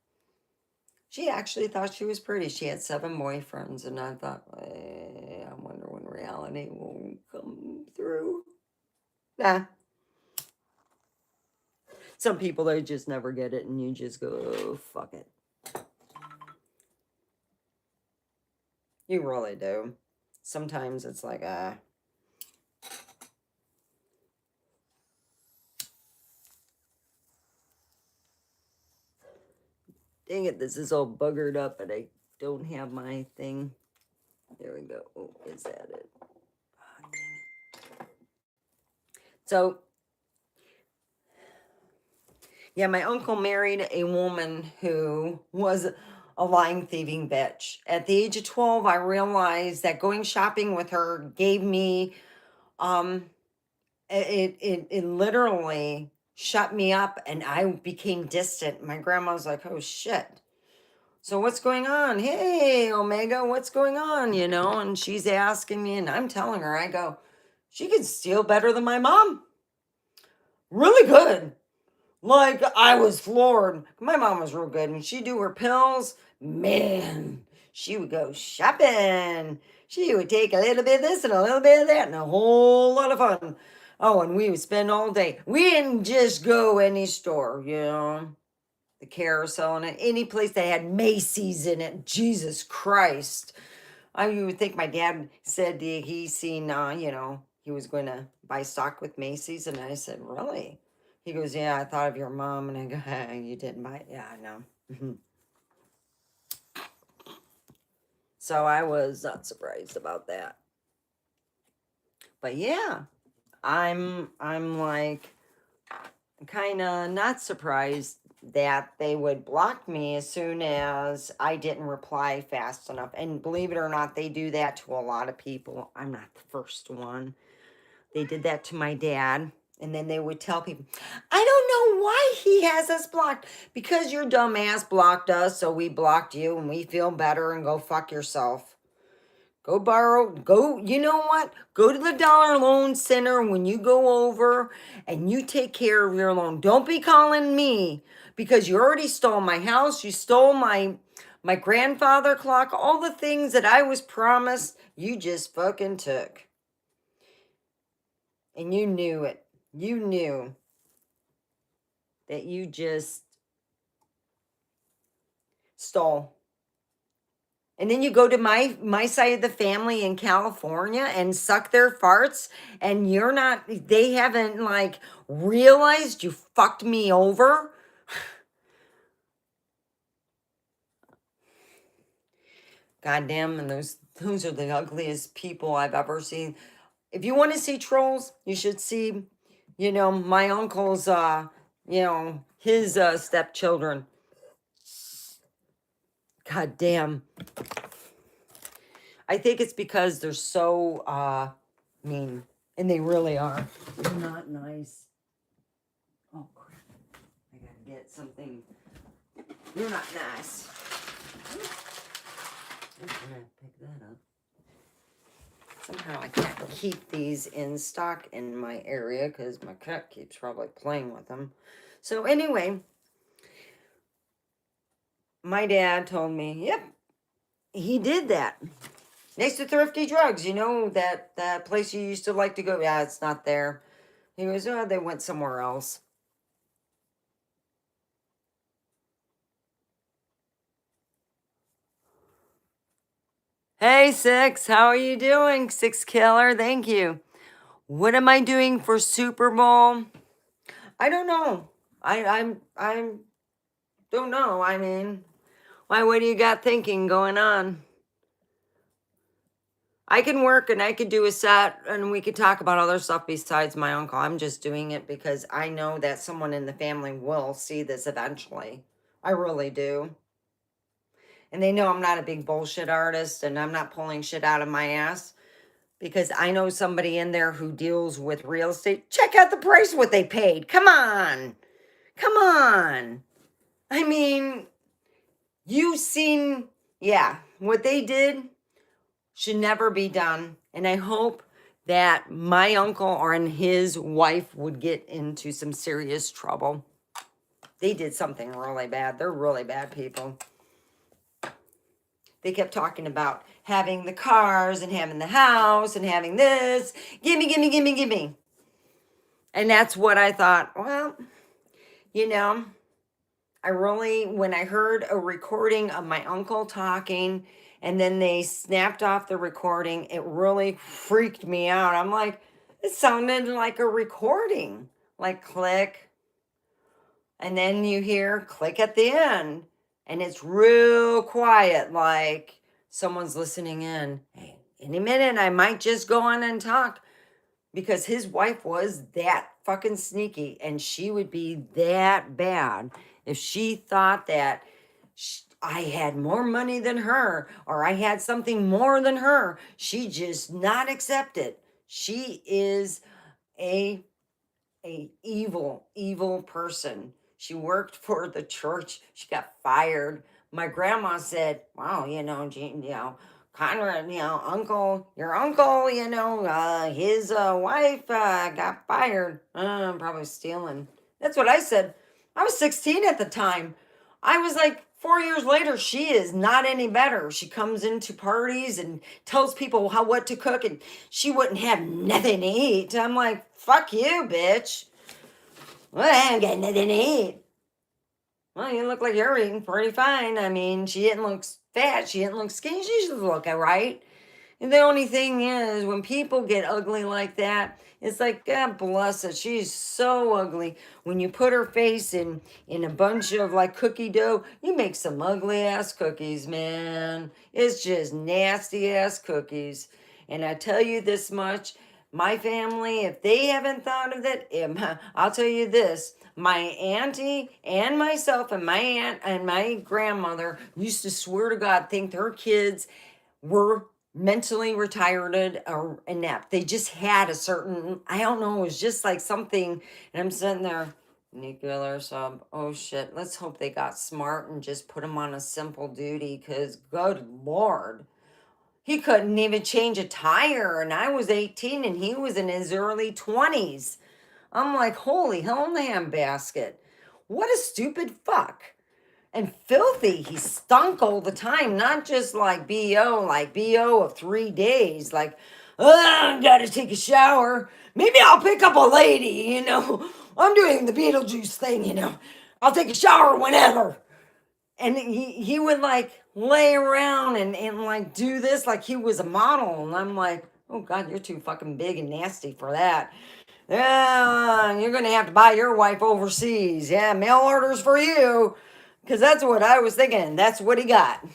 She actually thought she was pretty. She had 7 boyfriends, and I thought, I wonder when reality will come through. Nah. Some people, they just never get it, and you just go, oh, fuck it. You really do. Sometimes it's like, dang it, this is all buggered up, and I don't have my thing. There we go. Oh, is that it? Oh, dang it. So, yeah, my uncle married a woman who was a lying, thieving bitch. At the age of 12, I realized that going shopping with her gave me, it literally shut me up, and I became distant. My grandma was like, oh, shit. So what's going on? Hey, Omega, what's going on? You know, and she's asking me, and I'm telling her, I go, she could steal better than my mom. Really good. Like, I was floored. My mom was real good. And she'd do her pills. Man, she would go shopping. She would take a little bit of this and a little bit of that and a whole lot of fun. Oh, and we would spend all day. We didn't just go any store, you know, the carousel and any place that had Macy's in it. Jesus Christ. You would think my dad said he seen, you know, he was going to buy stock with Macy's. And I said, really? He goes, yeah, I thought of your mom. And I go, hey, you didn't buy it? Yeah, I know. So I was not surprised about that. But yeah, I'm like kind of not surprised that they would block me as soon as I didn't reply fast enough. And believe it or not, they do that to a lot of people. I'm not the first one. They did that to my dad. And then they would tell people, I don't know why he has us blocked. Because your dumb ass blocked us, so we blocked you, and we feel better, and go fuck yourself. Go, you know what? Go to the Dollar Loan Center when you go over, and you take care of your loan. Don't be calling me, because you already stole my house. You stole my grandfather clock. All the things that I was promised, you just fucking took. And you knew it. You knew that you just stole. And then you go to my side of the family in California and suck their farts, and you're not, they haven't like realized you fucked me over. Goddamn, and those are the ugliest people I've ever seen. If you want to see trolls, you should see, my uncle's his stepchildren. God damn. I think it's because they're so mean. And they really are. They're not nice. Oh crap. I gotta get something. You're not nice. I'm gonna pick that up. Somehow I can't keep these in stock in my area because my cat keeps probably playing with them. So anyway, my dad told me, yep, he did that. Next to Thrifty Drugs, that place you used to like to go. Yeah, it's not there. He goes, oh, they went somewhere else. Hey, Six, how are you doing? Six Killer, thank you. What am I doing for Super Bowl? I don't know. I'm don't know. I mean, why? What do you got thinking going on? I can work and I could do a set and we could talk about other stuff besides my uncle. I'm just doing it because I know that someone in the family will see this eventually. I really do. And they know I'm not a big bullshit artist and I'm not pulling shit out of my ass because I know somebody in there who deals with real estate. Check out the price what they paid. Come on. Come on. I mean, you've seen, yeah, what they did should never be done. And I hope that my uncle and his wife would get into some serious trouble. They did something really bad. They're really bad people. They kept talking about having the cars and having the house and having this. Gimme, gimme, gimme, gimme. And that's what I thought, well, when I heard a recording of my uncle talking and then they snapped off the recording, it really freaked me out. I'm like, it sounded like a recording, like click. And then you hear click at the end and it's real quiet, like someone's listening in. Hey, any minute I might just go on and talk because his wife was that fucking sneaky and she would be that bad if she thought that I had more money than her or I had something more than her. She just not accept it. She is a evil person. She worked for the church. She got fired. My grandma said, wow, Conrad, your uncle, his wife got fired. Probably stealing. That's what I said. I was 16 at the time. I was like, 4 years later, she is not any better. She comes into parties and tells people what to cook, and she wouldn't have nothing to eat. I'm like, fuck you, bitch. Well, I ain't got nothing to eat. Well, you look like you're eating pretty fine. I mean, she didn't look fat. She didn't look skinny. She just looked all right. And the only thing is, when people get ugly like that, it's like, God bless her. She's so ugly. When you put her face in a bunch of like cookie dough, you make some ugly ass cookies, man. It's just nasty ass cookies. And I tell you this much, my family, if they haven't thought of it, I'll tell you this. My auntie and myself and my aunt and my grandmother used to swear to God, think their kids were mentally retarded or inept. They just had a certain, I don't know, it was just like something. And I'm sitting there, nuclear sub, oh shit, let's hope they got smart and just put him on a simple duty because good Lord. He couldn't even change a tire and I was 18 and he was in his early 20s. I'm like, holy hell in the handbasket. What a stupid fuck. And filthy. He stunk all the time. Not just like BO of 3 days. Like, I gotta take a shower. Maybe I'll pick up a lady, I'm doing the Beetlejuice thing, I'll take a shower whenever. and he would like lay around and like do this like he was a model. And I'm like, oh God, you're too fucking big and nasty for that. Yeah, you're gonna have to buy your wife overseas. Yeah, mail orders for you. Because that's what I was thinking. That's what he got.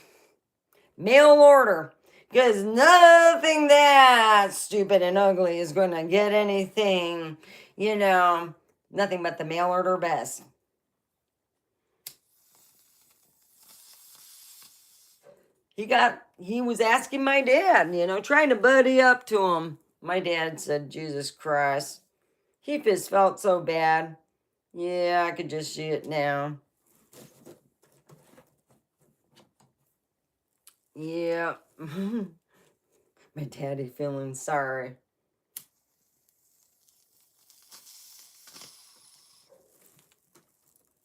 Mail order. Because nothing that stupid and ugly is gonna get anything, nothing but the mail order best. He was asking my dad, trying to buddy up to him. My dad said, Jesus Christ. He just felt so bad. Yeah, I could just see it now. Yeah. My daddy feeling sorry.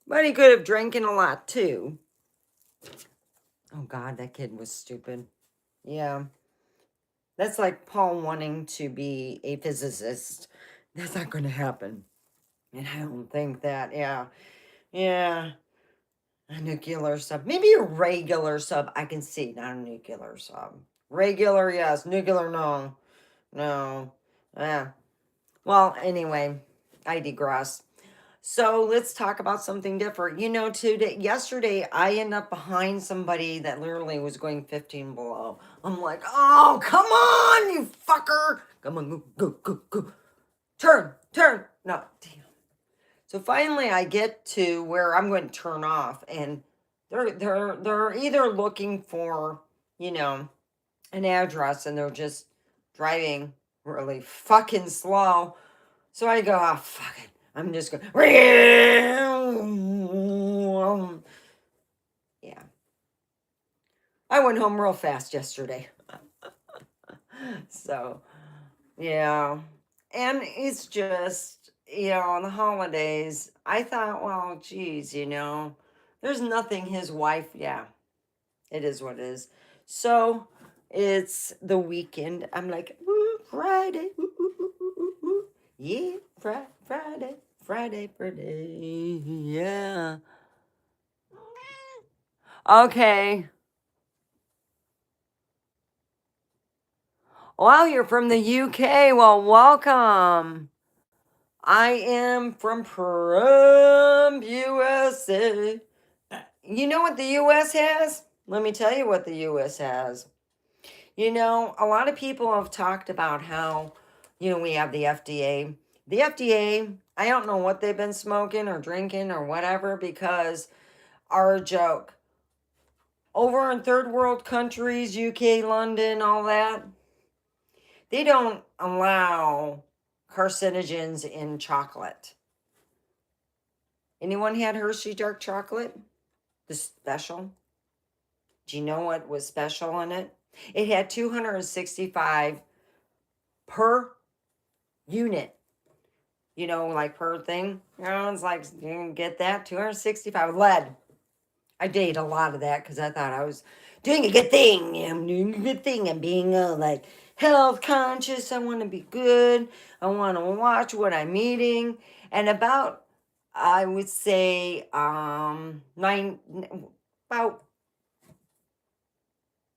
But he could have drinking a lot too. Oh God, that kid was stupid. Yeah. That's like Paul wanting to be a physicist. That's not going to happen. And I don't think that, yeah. Yeah. A nuclear sub. Maybe a regular sub. I can see, not a nuclear sub. Regular, yes. Nuclear, no. No. Yeah. Well, anyway, I digress. So let's talk about something different. Yesterday I ended up behind somebody that literally was going 15 below. I'm like, oh, come on, you fucker. Come on, go, go, go, go. Turn. No, damn. So finally I get to where I'm going to turn off, and they're either looking for, an address, and they're just driving really fucking slow. So I go, oh, fuck it. I'm just going, yeah. I went home real fast yesterday. So, yeah. And it's just, on the holidays, I thought, well, geez, there's nothing his wife, yeah, it is what it is. So it's the weekend. I'm like, woo, Friday. Woo, woo, woo, woo, woo. Yeah, Friday. Yeah. Okay. Well, you're from the UK. Well, welcome. I am from USA. You know what the US has? Let me tell you what the US has. A lot of people have talked about how, we have the FDA. The FDA, I don't know what they've been smoking or drinking or whatever, because our joke. Over in third world countries, UK, London, all that, they don't allow carcinogens in chocolate. Anyone had Hershey dark chocolate? The special? Do you know what was special in it? It had 265 per unit. Like per thing. It's like, you can get that, 265 lead. I did a lot of that because I thought I was doing a good thing. I'm doing a good thing. I'm being like health conscious. I want to be good. I want to watch what I'm eating. And about, I would say, about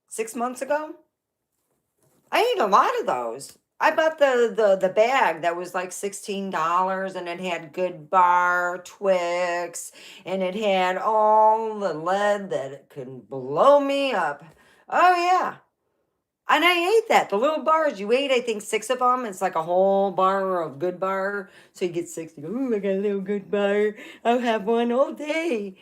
6 months ago, I ate a lot of those. I bought the bag that was like $16, and it had Good Bar, Twix, and it had all the lead that it could blow me up. Oh yeah. And I ate that. The little bars, you ate, I think, 6 of them. It's like a whole bar of Good Bar. So you get 6. You go, ooh, I got a little Good Bar. I'll have one all day.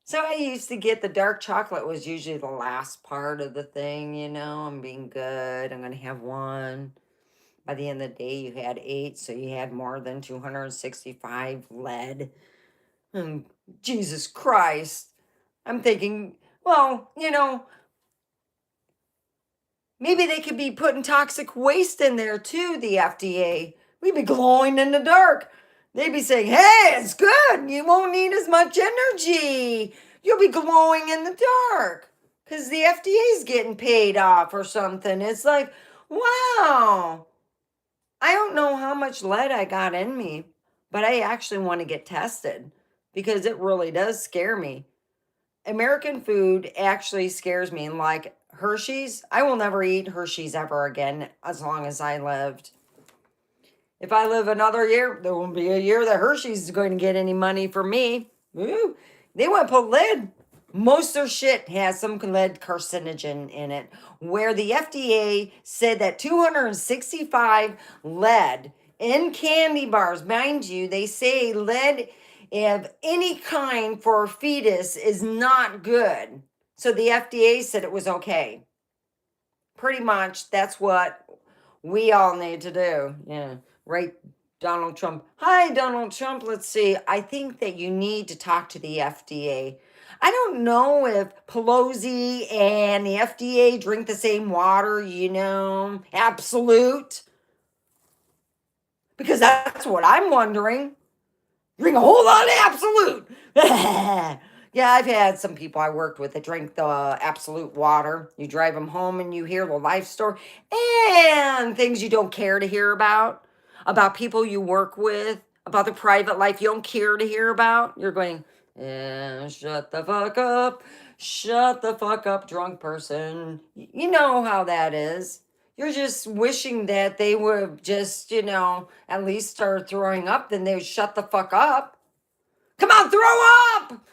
So I used to get the dark chocolate, was usually the last part of the thing, I'm being good. I'm going to have one. By the end of the day, you had 8, so you had more than 265 lead. And Jesus Christ. I'm thinking, well, maybe they could be putting toxic waste in there too, the FDA. We'd be glowing in the dark. They'd be saying, hey, it's good. You won't need as much energy. You'll be glowing in the dark because the FDA's getting paid off or something. It's like, wow. I don't know how much lead I got in me, but I actually want to get tested because it really does scare me. American food actually scares me. Like Hershey's, I will never eat Hershey's ever again as long as I lived. If I live another year, there won't be a year that Hershey's is going to get any money from me. Ooh, they want to put lead. Most of their shit has some lead carcinogen in it, where the FDA said that 265 lead in candy bars, mind you, they say lead of any kind for a fetus is not good. So the FDA said it was okay. Pretty much that's what we all need to do. Yeah. Right, Donald Trump. Hi, Donald Trump. Let's see. I think that you need to talk to the FDA. I don't know if Pelosi and the FDA drink the same water, absolute. Because that's what I'm wondering. Drink a whole lot of absolute. Yeah, I've had some people I worked with that drink the absolute water. You drive them home and you hear the life story and things you don't care to hear about people you work with, about the private life you don't care to hear about. You're going, shut the fuck up, drunk person. You know how that is. You're just wishing that they would just, at least start throwing up, then they would shut the fuck up. Come on, throw up!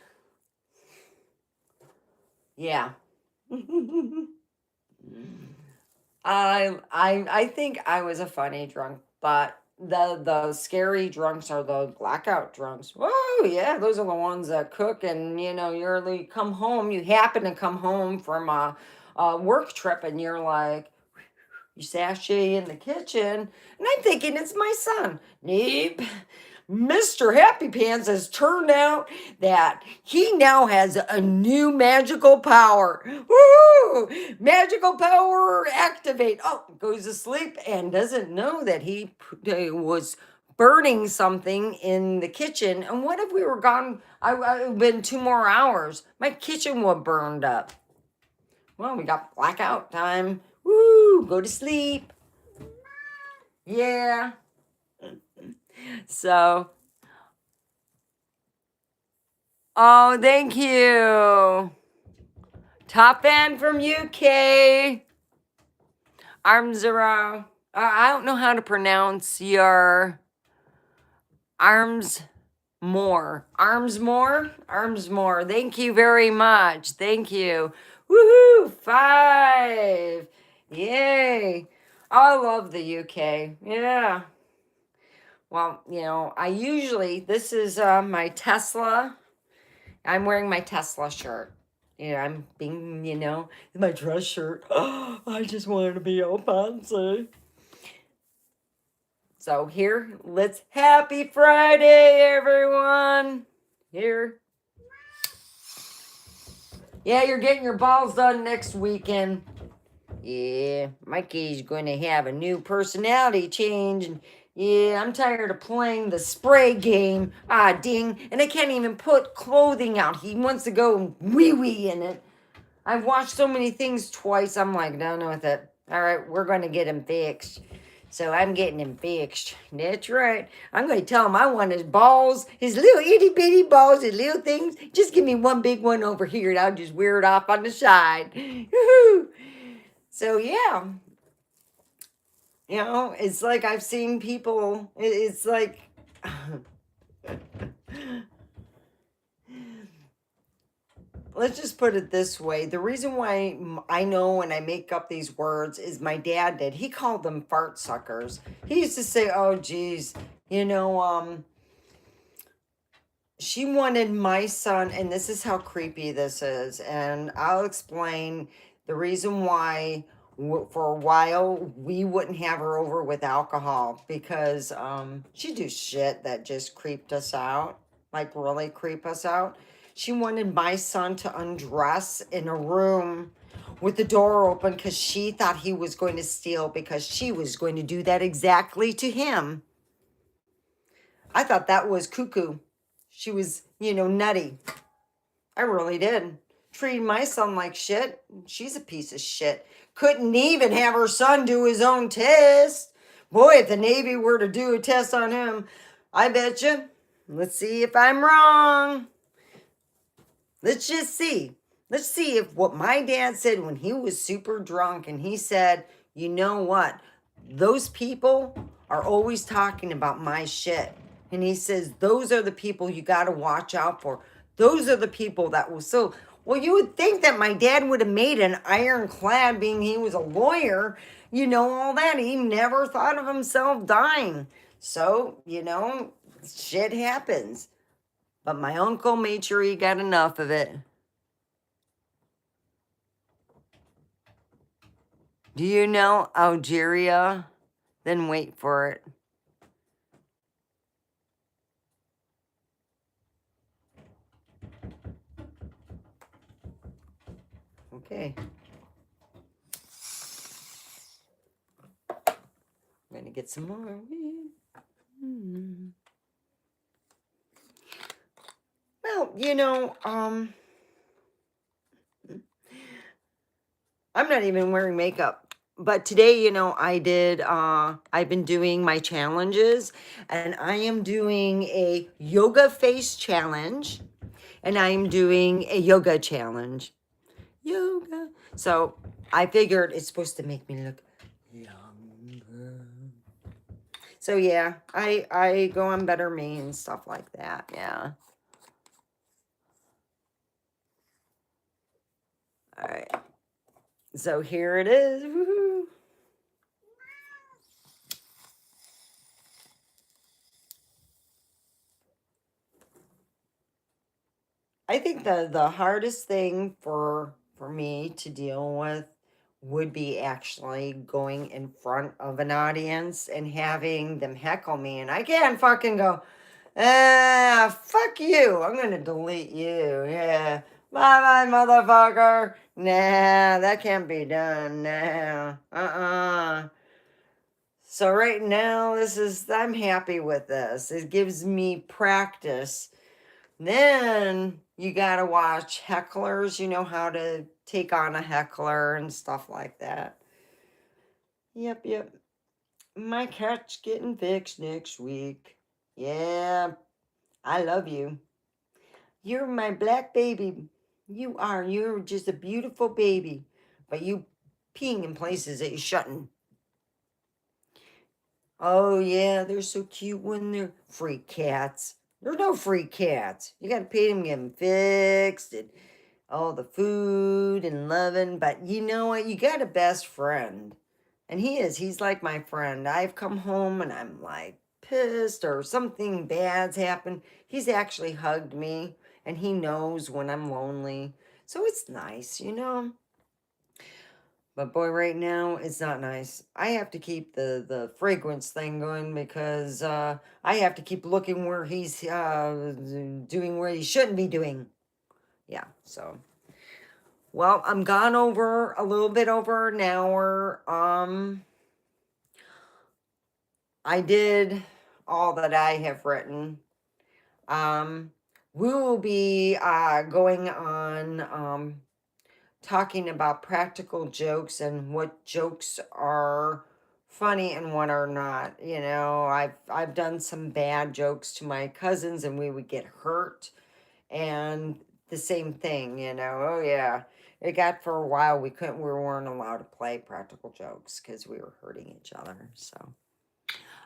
Yeah. I think I was a funny drunk, but the scary drunks are the blackout drunks. Whoa, yeah, those are the ones that cook and you early come home. You happen to come home from a work trip and you're like, you sashay in the kitchen, and I'm thinking it's my son. Nope. Mr. Happy Pants has turned out that he now has a new magical power. Woo! Magical power activate. Oh, goes to sleep and doesn't know that he was burning something in the kitchen. And what if we were gone? I've been 2 more hours. My kitchen would burned up. Well, we got blackout time. Woo! Go to sleep. Yeah. So, oh, thank you. Top fan from UK. Arms around. I don't know how to pronounce your arms more. Arms more? Arms more. Thank you very much. Thank you. Woohoo! 5. Yay. I love the UK. Yeah. Well, this is my Tesla. I'm wearing my Tesla shirt. I'm being, my dress shirt. I just wanted to be all fancy. So here, happy Friday, everyone. Here. Yeah, you're getting your balls done next weekend. Yeah, Mikey's going to have a new personality change. And yeah, I'm tired of playing the spray game. Ah, ding. And I can't even put clothing out. He wants to go wee-wee in it. I've watched so many things twice. I'm like, done with it. All right, we're going to get him fixed. So I'm getting him fixed. That's right. I'm going to tell him I want his balls, his little itty-bitty balls, his little things. Just give me one big one over here and I'll just wear it off on the side. Woohoo! So, yeah. It's like I've seen people, it's like, let's just put it this way. The reason why I know when I make up these words is my dad did. He called them fart suckers. He used to say, oh, geez, she wanted my son, and this is how creepy this is, and I'll explain the reason why for a while we wouldn't have her over with alcohol because she do shit that just creeped us out, like really creep us out. She wanted my son to undress in a room with the door open because she thought he was going to steal because she was going to do that exactly to him. I thought that was cuckoo. She was, nutty. I really did. Treated my son like shit. She's a piece of shit. Couldn't even have her son do his own test. Boy, if the Navy were to do a test on him, I bet you. Let's see if I'm wrong. Let's just see. Let's see if what my dad said when he was super drunk and he said, you know what? Those people are always talking about my shit. And he says, those are the people you got to watch out for. Those are the people that will. So, well, you would think that my dad would have made an ironclad, being he was a lawyer, all that. He never thought of himself dying. So, shit happens. But my uncle made sure he got enough of it. Do you know Algeria? Then wait for it. Okay. I'm going to get some more. Well, I'm not even wearing makeup. But today, I've been doing my challenges, and I am doing a yoga face challenge, and I am doing a yoga challenge. Yoga. So I figured it's supposed to make me look younger. So yeah, I go on Better Me and stuff like that. Yeah. All right. So here it is. Woo-hoo. I think the hardest thing for me to deal with would be actually going in front of an audience and having them heckle me, and I can't fucking go, fuck you. I'm gonna delete you. Yeah. Bye bye, motherfucker. Nah, that can't be done. Nah. So right now, I'm happy with this. It gives me practice. Then you gotta watch hecklers. You know how to take on a heckler and stuff like that. Yep. My cat's getting fixed next week. Yeah, I love you. You're my black baby. You are. You're just a beautiful baby. But you peeing in places that you shouldn't. Oh, yeah, they're so cute when they're free cats. There's no free cats. You gotta pay them, get them fixed, and all the food and loving. But you know what? You got a best friend. And he is. He's like my friend. I've come home and I'm like pissed or something bad's happened. He's actually hugged me and he knows when I'm lonely. So it's nice. But boy, right now it's not nice. I have to keep the fragrance thing going because I have to keep looking where he's doing where he shouldn't be doing. Yeah, so. Well, I'm gone over a little bit over an hour. I did all that I have written. We will be going on talking about practical jokes and what jokes are funny and what are not. I've done some bad jokes to my cousins and we would get hurt, and the same thing. Oh yeah, it got for a while we weren't allowed to play practical jokes because we were hurting each other. So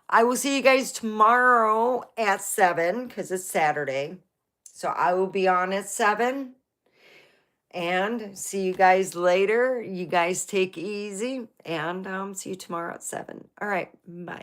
I will see you guys tomorrow at 7 because it's Saturday. So I will be on at 7. And see you guys later. You guys take it easy. And see you tomorrow at 7. All right. Bye.